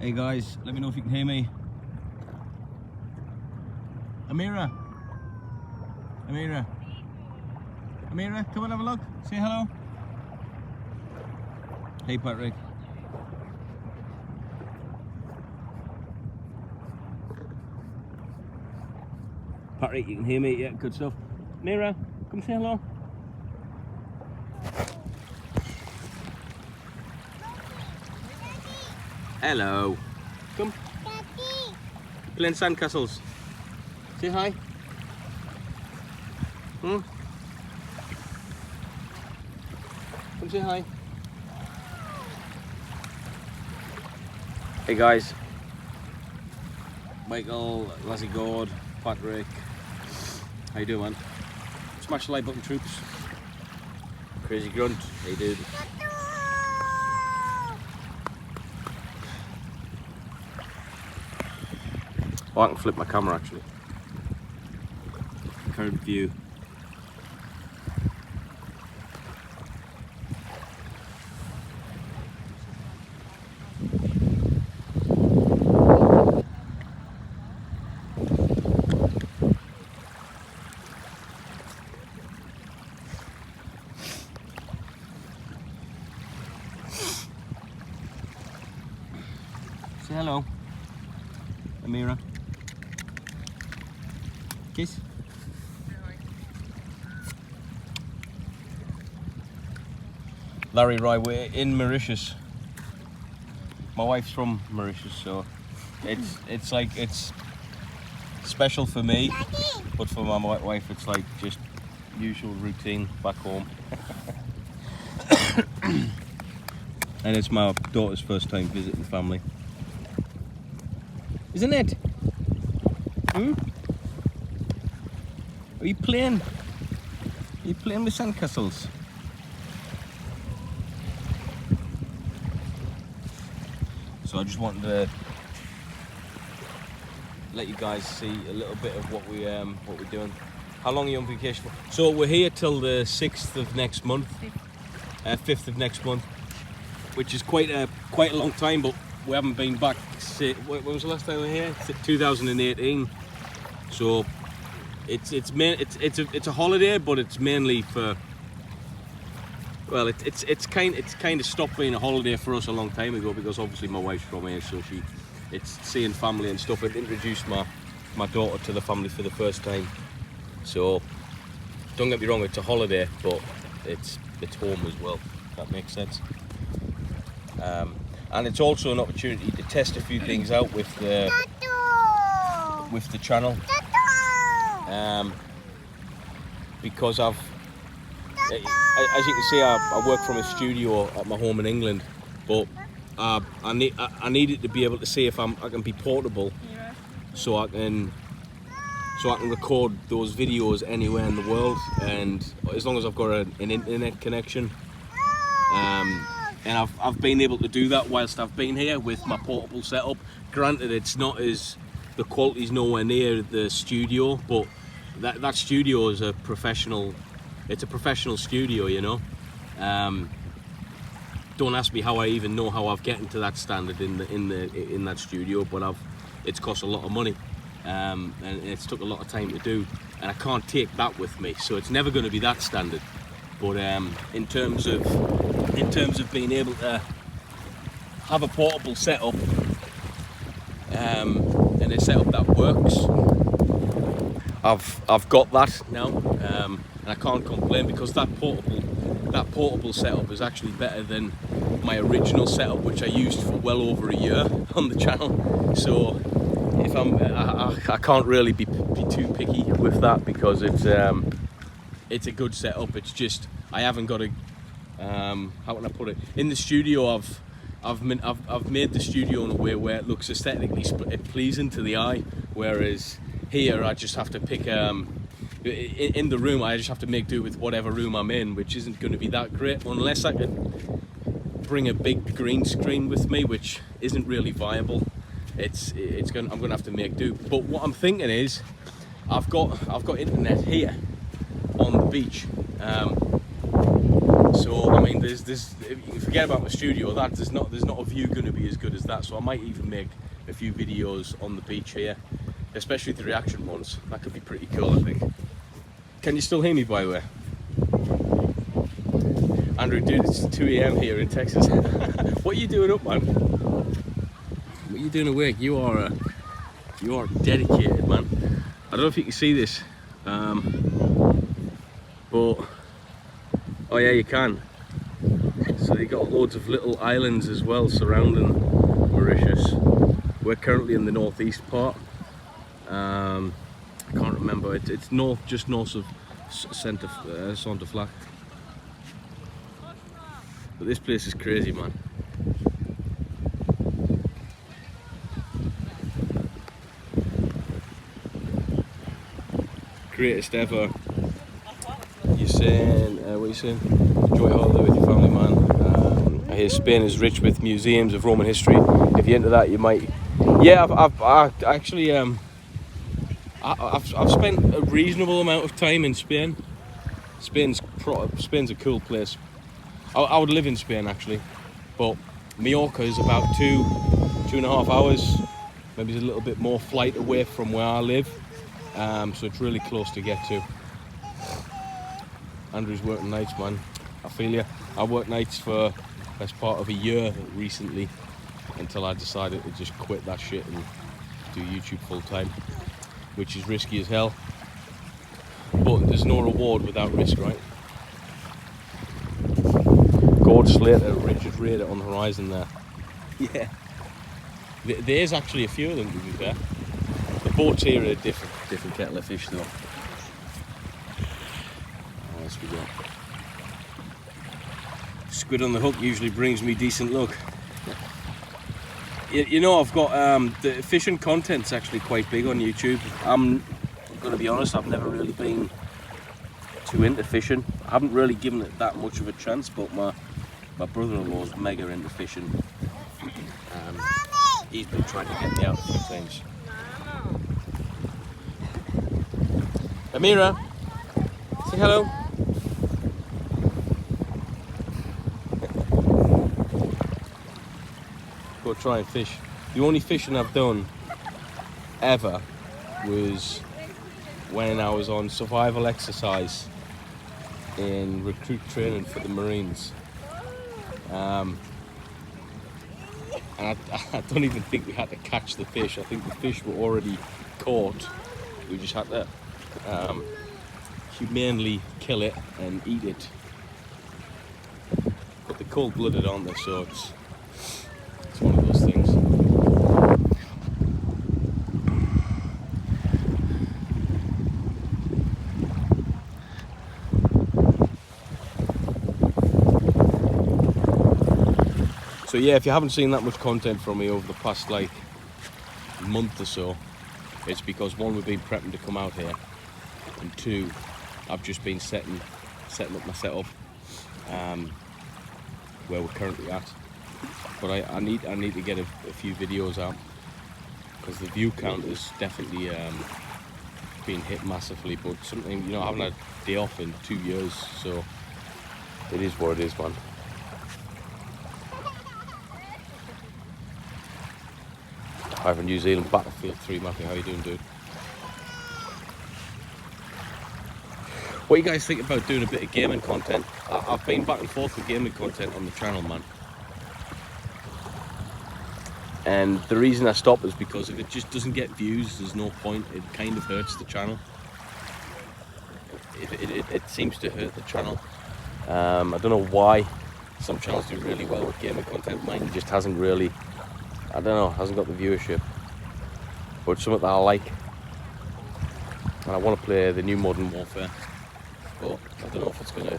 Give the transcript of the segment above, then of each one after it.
Hey guys, let me know if you can hear me. Amira, come and have a look. Say hello. Hey Patrick. Patrick, you can hear me? Yeah, good stuff. Amira, come say hello. Hello. Come. Daddy. Playing sandcastles. Say hi. Come say hi. Hey guys. Michael, Lassie God, Patrick. How you doing, man? Smash the like button, troops. Crazy Grunt. Hey dude. Oh, I can flip my camera actually. Current view. Say hello, Amira. Kiss. Larry, right, we're in Mauritius. My wife's from Mauritius, so it's like it's special for me, Daddy. but for my wife it's like just usual routine back home. And it's my daughter's first time visiting family. Isn't it? Are you playing? Are you playing with sandcastles? So I just wanted to let you guys see a little bit of what we're doing. How long are you on vacation for? So we're here till the 6th of next month, 5th of next month, which is quite a long time, but we haven't been back. When was the last time we were here? 2018. So it's a holiday, but it's mainly for. Well, it's kind of stopped being a holiday for us a long time ago because obviously my wife's from here, so it's seeing family and stuff. It introduced my daughter to the family for the first time. So don't get me wrong, it's a holiday, but it's home as well. If that makes sense. And it's also an opportunity to test a few things out with the channel. Because as you can see, I work from a studio at my home in England, but I needed to be able to see if I can be portable, so I can record those videos anywhere in the world, and as long as I've got an internet connection. And I've been able to do that whilst I've been here with my portable setup. Granted, the quality's nowhere near the studio, but that studio is a professional studio, you know. Don't ask me how I even know how I've gotten to that standard in that studio, but it's cost a lot of money, and it's took a lot of time to do, and I can't take that with me, so it's never going to be that standard. But in terms of being able to have a portable setup, and a setup that works, I've got that now, and I can't complain because that portable setup is actually better than my original setup, which I used for well over a year on the channel. So if I can't really be too picky with that because it's a good setup. It's just I haven't got a how can I put it? In the studio, I've made the studio in a way where it looks aesthetically pleasing to the eye, whereas here I just have to pick in the room I just have to make do with whatever room I'm in, which isn't going to be that great unless I could bring a big green screen with me, which isn't really viable. I'm going to have to make do. But what I'm thinking is I've got internet here on the beach, so So I mean, there's if you forget about my studio, there's not a view going to be as good as that. So I might even make a few videos on the beach here, especially the reaction ones. That could be pretty cool, I think. Can you still hear me, by the way? Andrew, dude, it's 2 AM here in Texas. What are you doing up, man? What are you doing awake? You are dedicated, man. I don't know if you can see this, but oh yeah, you can. So you've got loads of little islands as well surrounding Mauritius. We're currently in the northeast part. I can't remember. It's just north of Santa Flac. But this place is crazy, man. Greatest ever. You're saying, what are you saying? Enjoy a holiday with your family, man. I hear Spain is rich with museums of Roman history. If you're into that, you might. Yeah, I've actually I've spent a reasonable amount of time in Spain. Spain's a cool place. I would live in Spain actually, but Mallorca is about 2.5 hours, maybe a little bit more flight away from where I live. So it's really close to get to. Andrew's working nights, man. I feel you. I worked nights for best part of a year recently, until I decided to just quit that shit and do YouTube full time, which is risky as hell. But there's no reward without risk, right? Gorge Slater, Richard Raider on the horizon there. Yeah. There's actually a few of them, to be fair. The boats here are a different kettle of fish though. Oh, let's go. Squid on the hook usually brings me decent luck. You know, I've got the fishing content's actually quite big on YouTube. I'm gonna be honest, I've never really been too into fishing. I haven't really given it that much of a chance, but my brother-in-law's mega into fishing. He's been trying to get me out a few times. Amira, say hello. Go try and fish. The only fishing I've done ever was when I was on survival exercise in recruit training for the Marines. And I don't even think we had to catch the fish. I think the fish were already caught. We just had to humanely kill it and eat it. But they're cold-blooded, aren't they? So it's one of those things. So yeah, if you haven't seen that much content from me over the past like month or so, it's because one, we've been prepping to come out here, and two, I've just been setting up my setup where we're currently at. But I need to get a few videos out, because the view count is definitely been hit massively. But something, you know, I haven't had a day off in 2 years, so it is what it is, man. Hi from New Zealand, Battlefield 3 Matthew, how you doing, dude? What do you guys think about doing a bit of gaming content? I've been back and forth with gaming content on the channel, man. And the reason I stopped is because if it just doesn't get views, there's no point. It kind of hurts the channel. It seems to hurt the channel. I don't know why. Some channels do really well with gaming content. Mine just hasn't really, I don't know, hasn't got the viewership. But it's something that I like. And I want to play the new Modern Warfare. But I don't know if it's going to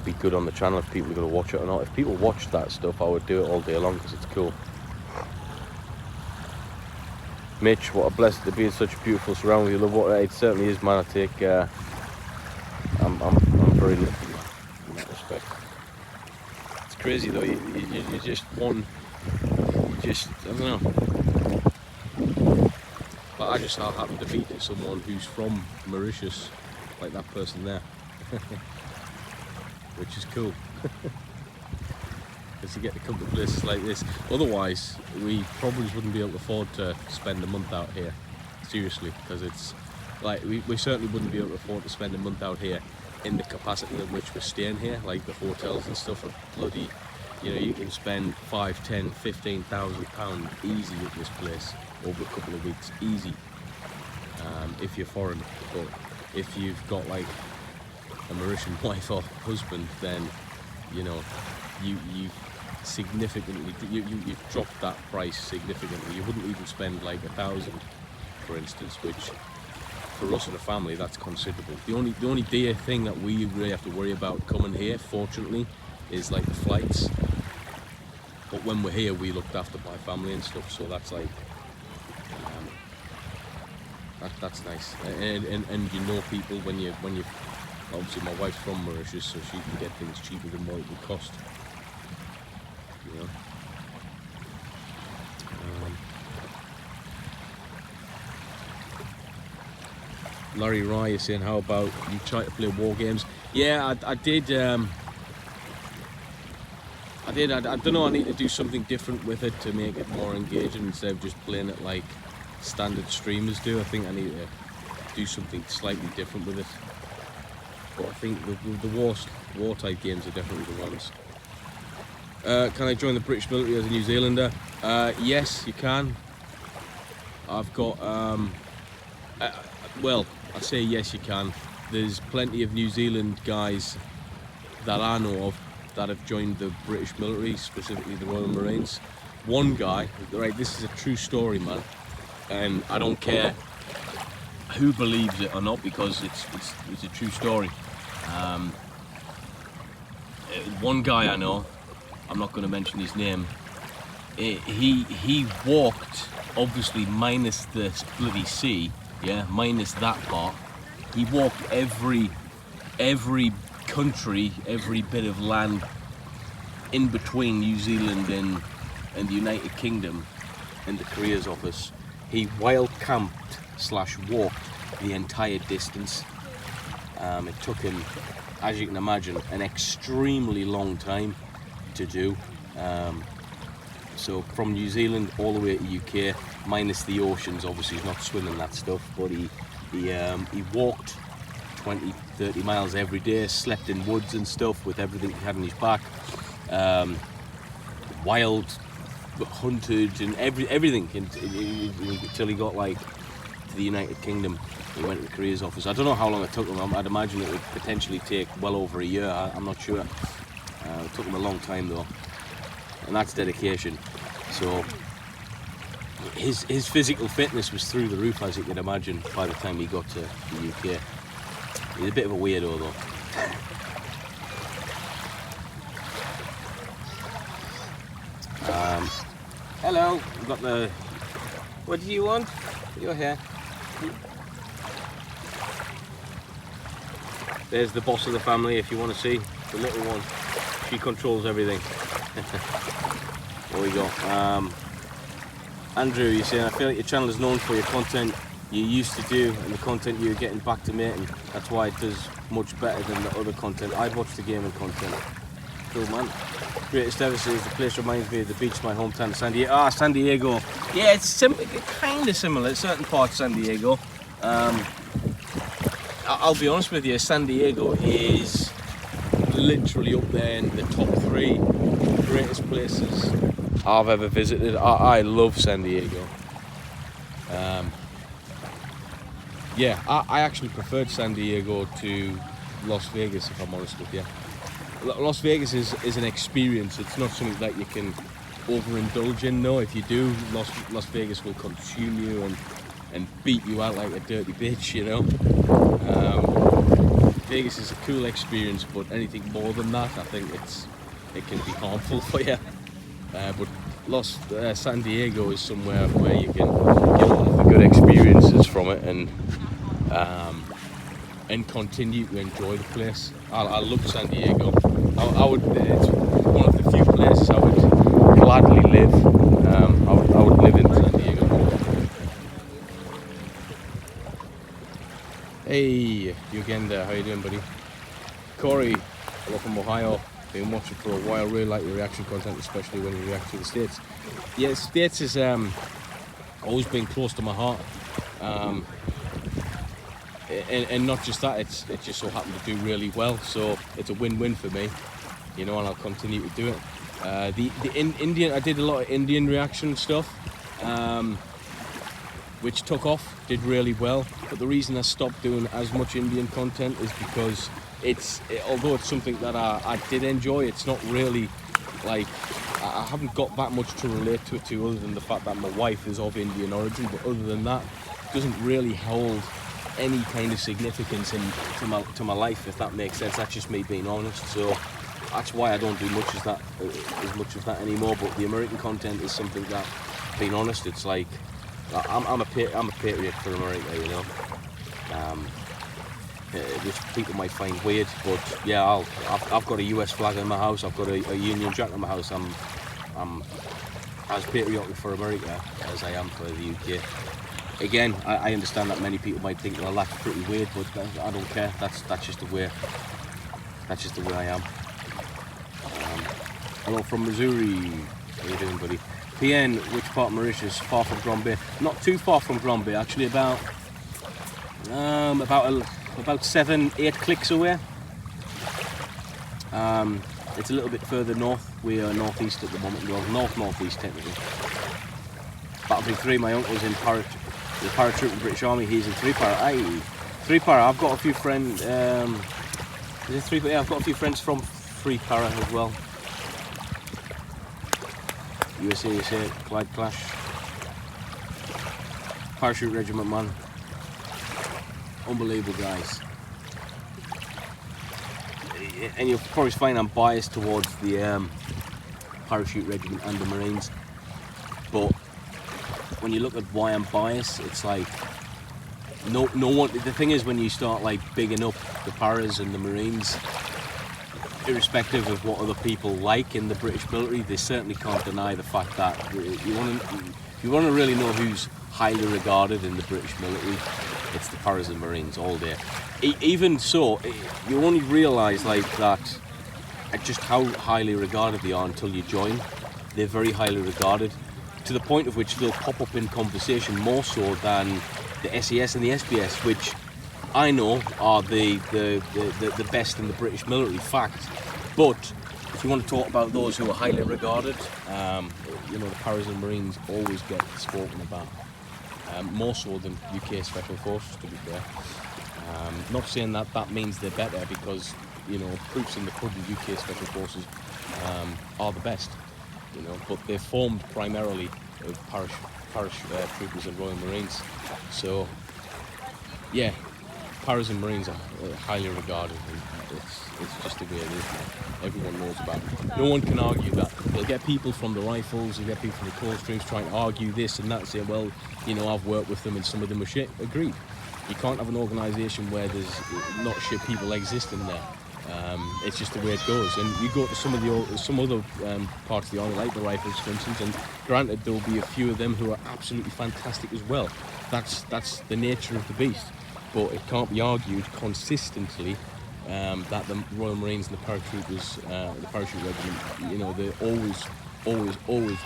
be good on the channel, if people are going to watch it or not. If people watch that stuff, I would do it all day long because it's cool. Mitch, what a blessing to be in such a beautiful surrounding. You love water. It certainly is, man. I'm very lucky, man, in that respect. It's crazy though. You just I don't know. But I just happened to meet someone who's from Mauritius, like that person there. which is cool. Because you get to come to places like this. Otherwise, we probably wouldn't be able to afford to spend a month out here. Seriously, because it's like we certainly wouldn't be able to afford to spend a month out here in the capacity in which we're staying here. Like the hotels and stuff are bloody, you know, you can spend 5, 10, 15,000 pounds easy at this place over a couple of weeks, easy, if you're foreign. But if you've got like a Mauritian wife or husband, then you know you've significantly you've dropped that price significantly. You wouldn't even spend like 1,000, for instance, which for us as a family, that's considerable. The only dear thing that we really have to worry about coming here, fortunately, is like the flights. But when we're here, we looked after by family and stuff, so that's like that's nice. And you know people when you obviously my wife's from Mauritius, so she can get things cheaper than what it would cost. You know. Larry Rye is saying, how about you try to play war games? Yeah, I did. I don't know, I need to do something different with it to make it more engaging instead of just playing it like standard streamers do. I think I need to do something slightly different with it. But I think the war type games are definitely the ones. Can I join the British military as a New Zealander? Yes, you can. I've got, well, I say yes you can. There's plenty of New Zealand guys that I know of that have joined the British military, specifically the Royal Marines. One guy, right, this is a true story, man, and I don't care who believes it or not, because it's a true story. One guy I know, I'm not going to mention his name, he walked, obviously minus the bloody sea, yeah, minus that part. He walked every country, every bit of land in between New Zealand and the United Kingdom and the careers office. He wild camped / walked the entire distance. It took him, as you can imagine, an extremely long time to do. So from New Zealand all the way to UK, minus the oceans, obviously he's not swimming that stuff, but he walked 20-30 miles every day, slept in woods and stuff with everything he had on his back, wild hunted and everything until he got like to the United Kingdom. He went to the careers office. I don't know how long it took him. I'd imagine it would potentially take well over a year. I'm not sure. It took him a long time though, and that's dedication. So his physical fitness was through the roof, as you can imagine, by the time he got to the UK. He's a bit of a weirdo though. Hello, we've got the... What do you want? You're here. There's the boss of the family, if you want to see. The little one. She controls everything. What we got? Andrew, you're saying, I feel like your channel is known for your content you used to do and the content you're getting back to making. That's why it does much better than the other content. I'd watch the gaming content. Cool, man. Greatest ever says the place reminds me of the beach, my hometown, San Diego. Ah, San Diego. Yeah, it's kind of similar. Certain parts of San Diego. I'll be honest with you, San Diego is literally up there in the top 3 greatest places I've ever visited. I love San Diego. Yeah, I actually preferred San Diego to Las Vegas, if I'm honest with you. Las Vegas is an experience. It's not something that you can overindulge in. No, if you do, Las Vegas will consume you and beat you out like a dirty bitch, you know. Vegas is a cool experience, but anything more than that, I think it can be harmful for you. But San Diego is somewhere where you can get all of the good experiences from it and continue to enjoy the place. I love San Diego. It's one of the few places I would gladly live. I would live in San Diego. Hey, Uganda, how you doing, buddy? Corey, Hello from Ohio. Been watching for a while. Really like your reaction content, especially when you react to the States. Yeah, the States has always been close to my heart. And not just that, it just so happened to do really well. So it's a win-win for me, and I'll continue to do it. Indian, I did a lot of Indian reaction stuff, which took off, did really well. But the reason I stopped doing as much Indian content is because although it's something that I did enjoy, it's not really like, I haven't got that much to relate to it other than the fact that my wife is of Indian origin. But other than that, it doesn't really hold any kind of significance to my life, if that makes sense. That's just me being honest. So that's why I don't do as much of that anymore. But the American content is something that, being honest, it's like I'm a patriot for America, which people might find weird, but yeah, I've got a US flag in my house. I've got a Union Jack in my house. I'm as patriotic for America as I am for the UK. Again, I understand that many people might think, well, that's pretty weird, but I don't care. That's just the way. That's just the way I am. Hello from Missouri. How you doing, buddy? PN, which part of Mauritius? Far from Grand Bay. Not too far from Grand Bay, actually. About 7-8 clicks away. It's a little bit further north. We are northeast at the moment. Well, northeast technically. Battlefield 3. My uncle's in the paratrooping British Army. He's in 3-para. 3-para. I've got a few friends. Is it 3-para? Yeah, I've got a few friends from 3-para as well. USA, Clyde Clash. Parachute Regiment, man. Unbelievable guys. And you'll probably find I'm biased towards the Parachute Regiment and the Marines. But when you look at why I'm biased, it's like no one. The thing is, when you start like bigging up the paras and the Marines, irrespective of what other people like in the British military, they certainly can't deny the fact that you want to really know who's highly regarded in the British military, it's the paras and Marines all day. Even so, you only realise like that just how highly regarded they are until you join. They're very highly regarded, to the point of which they'll pop up in conversation more so than the SAS and the SBS, which I know are the best in the British military, fact. But if you want to talk about those who are highly regarded, the paras and Marines always get spoken about, more so than UK Special Forces, to be fair. Not saying that means they're better, because proofs in the pudding, UK Special Forces are the best, but they're formed primarily of paratroopers and Royal Marines. So yeah, paras and Marines are highly regarded, and it's just the way it is, man. Everyone knows about it. No one can argue that. You'll get people from the Rifles, you'll get people from the Coldstreams trying to argue this and that, saying, well, I've worked with them and some of them are shit. Agreed. You can't have an organisation where there's not shit people exist in there. It's just the way it goes. And you go to some other parts of the army, like the Rifles, for instance, and granted there will be a few of them who are absolutely fantastic as well. That's the nature of the beast. But it can't be argued consistently that the Royal Marines and the paratroopers, the Parachute Regiment, they always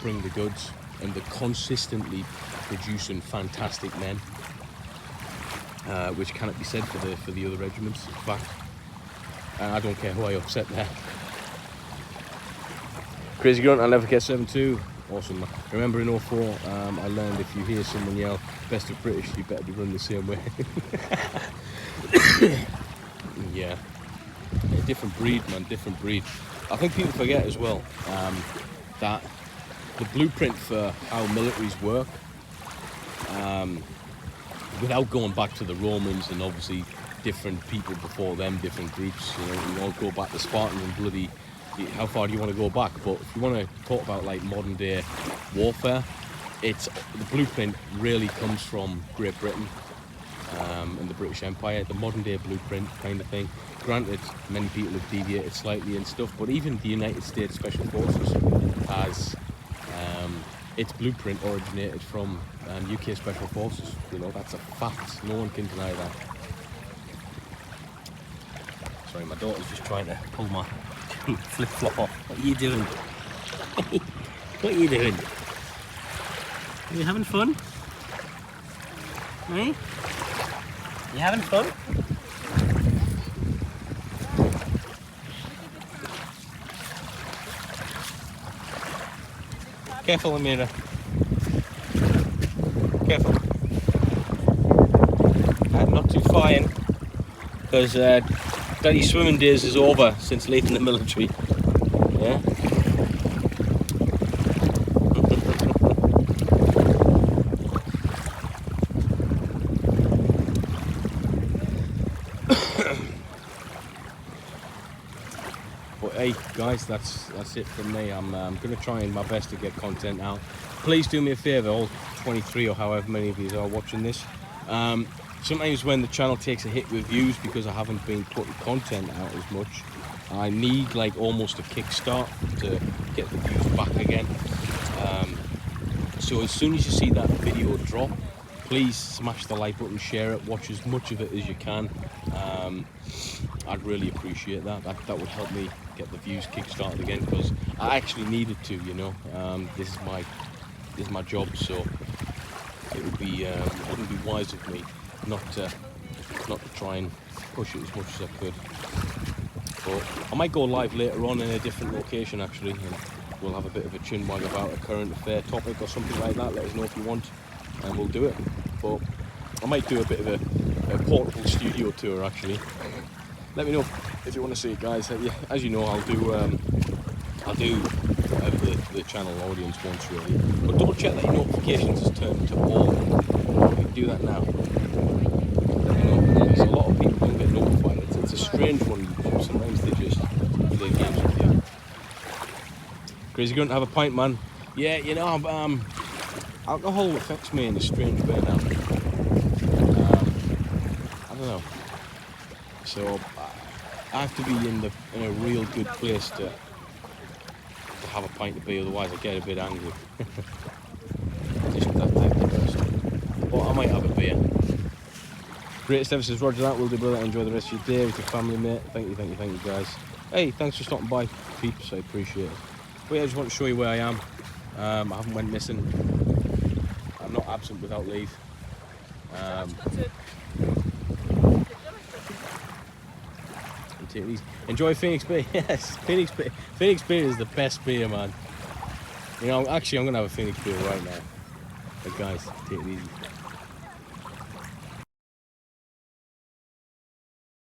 bring the goods, and they're consistently producing fantastic men, which cannot be said for the other regiments. In fact, I don't care who I upset there. Crazy Grunt, I'll never get 7-2. Awesome. Remember in 04, I learned if you hear someone yell "best of British," you better be running the same way. Yeah, a different breed, man, different breed. I think people forget as well that the blueprint for how militaries work, without going back to the Romans and obviously different people before them, different groups, you all go back to Spartan and bloody, how far do you want to go back? But if you want to talk about like modern day warfare, the blueprint really comes from Great Britain and the British Empire, the modern day blueprint kind of thing. Granted, many people have deviated slightly and stuff, but even the United States Special Forces has its blueprint originated from UK Special Forces. That's a fact. No one can deny that. Sorry, my daughter's just trying to pull my flip-flop off. What are you doing? What are you doing? Are you having fun? Eh? You having fun? Careful, Amira. Careful. Not too far in, because Daddy's swimming days is over since leaving the military. Yeah. But hey guys, that's it from me. I'm going to try my best to get content out. Please do me a favour, all 23 or however many of you are watching this. Sometimes when the channel takes a hit with views because I haven't been putting content out as much, I need like almost a kickstart to get the views back again. So as soon as you see that video drop, please smash the like button, share it, watch as much of it as you can. I'd really appreciate that. That would help me get the views kick-started again, because I actually needed to, you know. This is my job, so it wouldn't be wise of me not to try and push it as much as I could. But I might go live later on in a different location actually, and we'll have a bit of a chinwag about a current affair topic or something like that. Let us know if you want, and we'll do it. But I might do a bit of a portable studio tour actually. Let me know if you want to see it, guys. As you know, I'll do the channel audience once really, but double check that your notifications is turned to all. You can do that now. You know, there's a lot of people don't get notified. It's a strange one. Sometimes they just play games with you. Crazy, going to have a pint, man. Yeah, you know, alcohol affects me in a strange way now. I don't know. So I have to be in a real good place to have a pint of beer, otherwise I get a bit angry. Just that type of person. But I might have a beer. Greatest ever says Roger that, will do, brother. Enjoy the rest of your day with your family, mate. Thank you guys. Hey, thanks for stopping by, peeps, I appreciate it. But yeah, I just want to show you where I am. I haven't went missing. I'm not absent without leave. Take it easy. Enjoy Phoenix Beer. Yes, Phoenix Beer is the best beer, man. You know, actually I'm gonna have a Phoenix Beer right now. But guys, take it easy.